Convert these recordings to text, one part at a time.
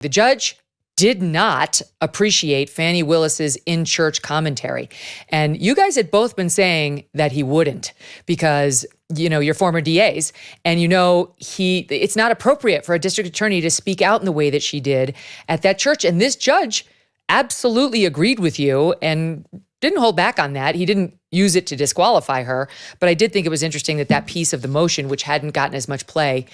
The judge did not appreciate Fani Willis's in-church commentary. And you guys had both been saying that he wouldn't because, you're former DAs and it's not appropriate for a district attorney to speak out in the way that she did at that church. And this judge absolutely agreed with you and didn't hold back on that. He didn't use it to disqualify her. But I did think it was interesting that piece of the motion, which hadn't gotten as much play,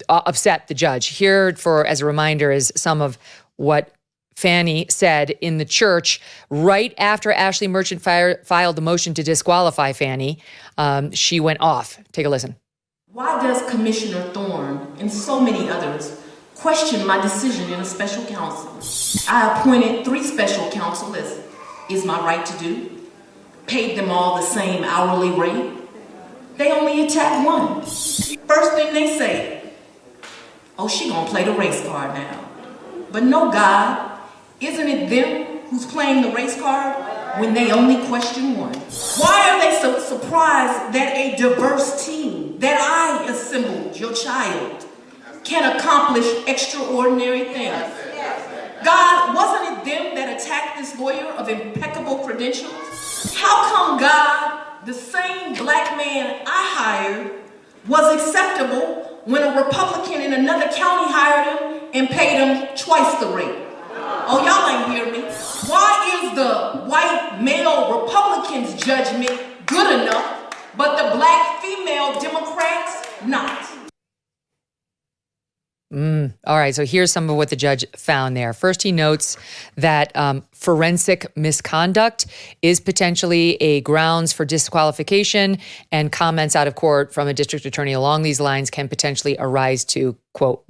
upset the judge. Here, as a reminder, is some of what Fani said in the church right after Ashley Merchant filed the motion to disqualify Fani. She went off. Take a listen. Why does Commissioner Thorne and so many others question my decision in a special counsel? I appointed 3 special counsel, as is my right to do. Paid them all the same hourly rate. They only attack one. First thing they say, oh, she gonna play the race card now. But no, God, isn't it them who's playing the race card when they only question one? Why are they so surprised that a diverse team that I assembled, your child, can accomplish extraordinary things? God, wasn't it them that attacked this lawyer of impeccable credentials? How come, God, the same black man I hired was acceptable when a Republican in another county hired him and paid him twice the rate? Oh, y'all ain't hear me. Why is the white male Republican's judgment good enough, but the black female Democrats not? All right, so here's some of what the judge found there. First, he notes that forensic misconduct is potentially a grounds for disqualification, and comments out of court from a district attorney along these lines can potentially arise to, quote,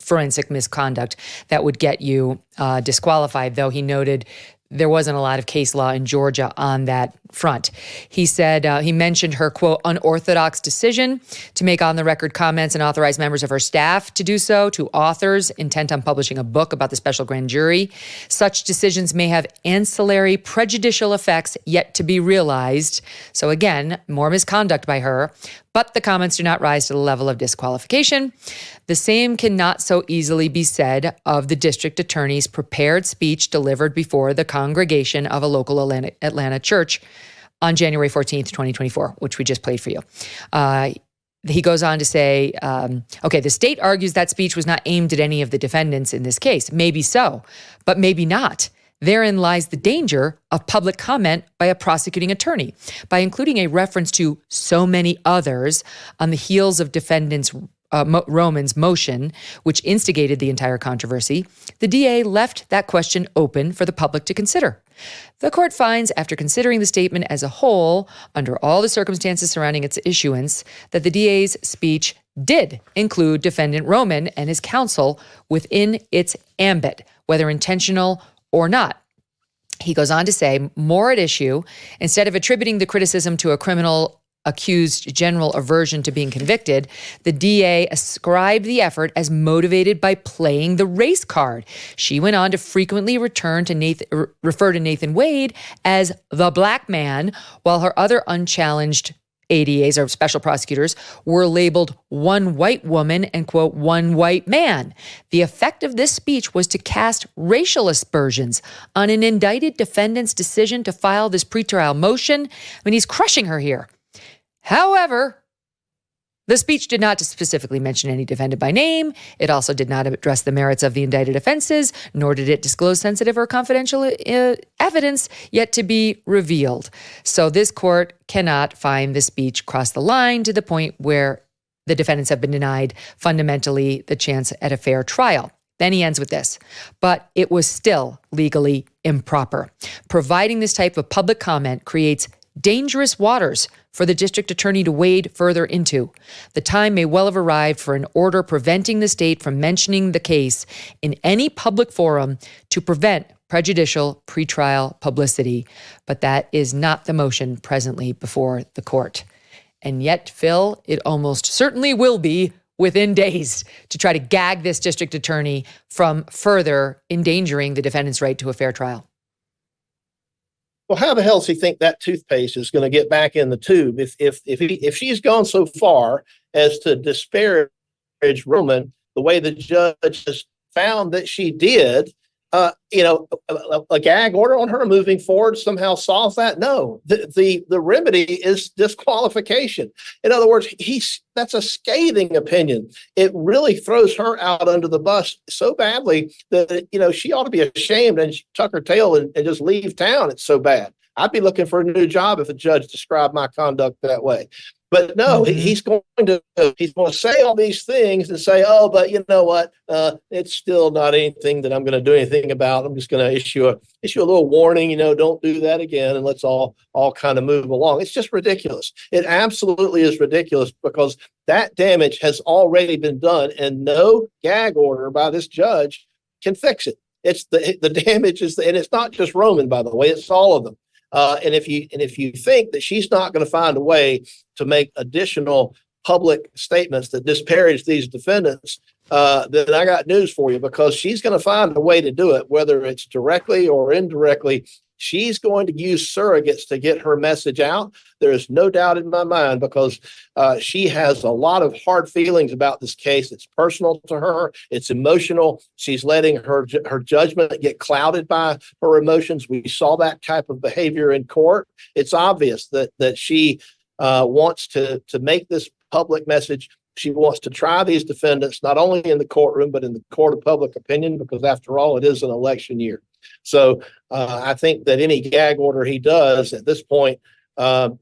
forensic misconduct that would get you disqualified, though he noted there wasn't a lot of case law in Georgia on that front. He said, he mentioned her, quote, unorthodox decision to make on-the-record comments and authorize members of her staff to do so to authors intent on publishing a book about the special grand jury. Such decisions may have ancillary prejudicial effects yet to be realized. So again, more misconduct by her, but the comments do not rise to the level of disqualification. The same cannot so easily be said of the district attorney's prepared speech delivered before the congregation of a local Atlanta church on January 14th, 2024, which we just played for you. He goes on to say, the state argues that speech was not aimed at any of the defendants in this case. Maybe so, but maybe not. Therein lies the danger of public comment by a prosecuting attorney. By including a reference to so many others on the heels of defendants' Roman's motion, which instigated the entire controversy, the DA left that question open for the public to consider. The court finds, after considering the statement as a whole, under all the circumstances surrounding its issuance, that the DA's speech did include defendant Roman and his counsel within its ambit, whether intentional or not. He goes on to say, more at issue, instead of attributing the criticism to a criminal accused general aversion to being convicted, the DA ascribed the effort as motivated by playing the race card. She went on to frequently refer to Nathan Wade as the black man, while her other unchallenged ADAs, or special prosecutors, were labeled one white woman and, quote, one white man. The effect of this speech was to cast racial aspersions on an indicted defendant's decision to file this pretrial motion. I mean, he's crushing her here. However, the speech did not specifically mention any defendant by name. It also did not address the merits of the indicted offenses, nor did it disclose sensitive or confidential evidence yet to be revealed. So this court cannot find the speech cross the line to the point where the defendants have been denied fundamentally the chance at a fair trial. Then he ends with this, but it was still legally improper. Providing this type of public comment creates dangerous waters for the district attorney to wade further into. The time may well have arrived for an order preventing the state from mentioning the case in any public forum to prevent prejudicial pretrial publicity, but that is not the motion presently before the court. And yet, Phil, it almost certainly will be within days to try to gag this district attorney from further endangering the defendant's right to a fair trial. Well, how the hell does he think that toothpaste is going to get back in the tube if she's gone so far as to disparage Roman the way the judge has found that she did, a gag order on her moving forward somehow solves that? No, the remedy is disqualification. In other words, that's a scathing opinion. It really throws her out under the bus so badly that, she ought to be ashamed and tuck her tail and just leave town. It's so bad. I'd be looking for a new job if a judge described my conduct that way. But no, he's going to say all these things and say, oh, but you know what? It's still not anything that I'm going to do anything about. I'm just going to issue a little warning, don't do that again. And let's all kind of move along. It's just ridiculous. It absolutely is ridiculous because that damage has already been done and no gag order by this judge can fix it. It's the damage and it's not just Roman, by the way, it's all of them. And if you think that she's not going to find a way to make additional public statements that disparage these defendants, then I got news for you, because she's going to find a way to do it, whether it's directly or indirectly. She's going to use surrogates to get her message out. There is no doubt in my mind, because she has a lot of hard feelings about this case. It's personal to her. It's emotional. She's letting her judgment get clouded by her emotions. We saw that type of behavior in court. It's obvious that she wants to make this public message. She wants to try these defendants, not only in the courtroom, but in the court of public opinion, because after all, it is an election year. So I think that any gag order he does at this point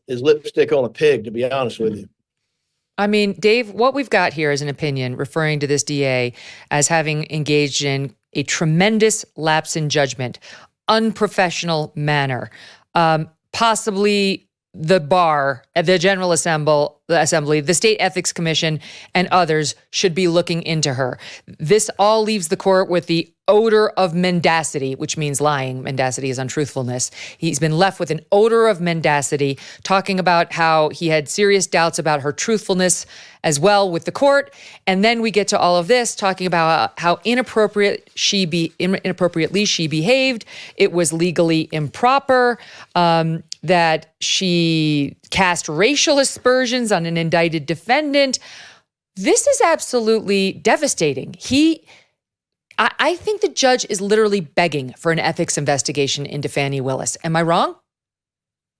is lipstick on a pig, to be honest with you. I mean, Dave, what we've got here is an opinion referring to this DA as having engaged in a tremendous lapse in judgment, unprofessional manner, possibly the bar, the General Assembly, the State Ethics Commission, and others should be looking into her. This all leaves the court with the odor of mendacity, which means lying. Mendacity is untruthfulness. He's been left with an odor of mendacity, talking about how he had serious doubts about her truthfulness as well with the court. And then we get to all of this, talking about how inappropriately she behaved. It was legally improper, that she cast racial aspersions on an indicted defendant. This is absolutely devastating. I think the judge is literally begging for an ethics investigation into Fani Willis. Am I wrong?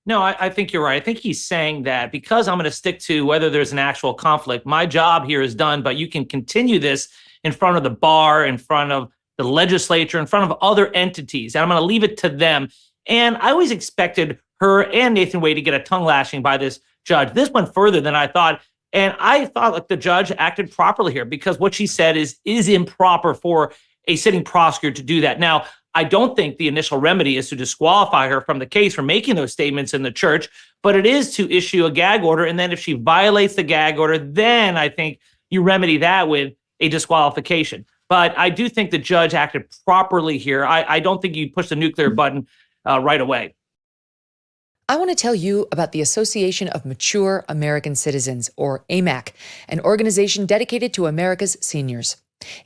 No, I think you're right. I think he's saying that because I'm going to stick to whether there's an actual conflict, my job here is done, but you can continue this in front of the bar, in front of the legislature, in front of other entities, and I'm going to leave it to them. And I always expected her and Nathan Wade to get a tongue lashing by this judge. This went further than I thought. And I thought like the judge acted properly here, because what she said is improper for a sitting prosecutor to do that. Now, I don't think the initial remedy is to disqualify her from the case for making those statements in the church, but it is to issue a gag order. And then if she violates the gag order, then I think you remedy that with a disqualification. But I do think the judge acted properly here. I don't think you push the nuclear button right away. I want to tell you about the Association of Mature American Citizens, or AMAC, an organization dedicated to America's seniors.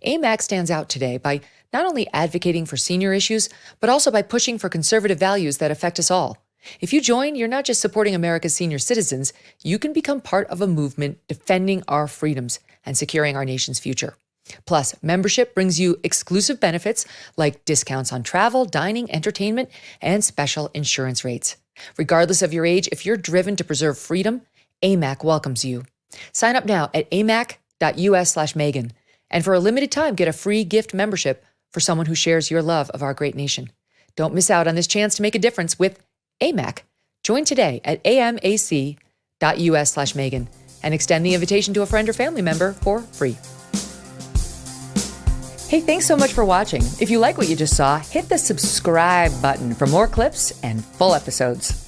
AMAC stands out today by not only advocating for senior issues, but also by pushing for conservative values that affect us all. If you join, you're not just supporting America's senior citizens, you can become part of a movement defending our freedoms and securing our nation's future. Plus, membership brings you exclusive benefits like discounts on travel, dining, entertainment, and special insurance rates. Regardless of your age, if you're driven to preserve freedom, AMAC welcomes you. Sign up now at amac.us/Megyn. And for a limited time, get a free gift membership for someone who shares your love of our great nation. Don't miss out on this chance to make a difference with AMAC. Join today at amac.us/Megyn and extend the invitation to a friend or family member for free. Hey, thanks so much for watching. If you like what you just saw, hit the subscribe button for more clips and full episodes.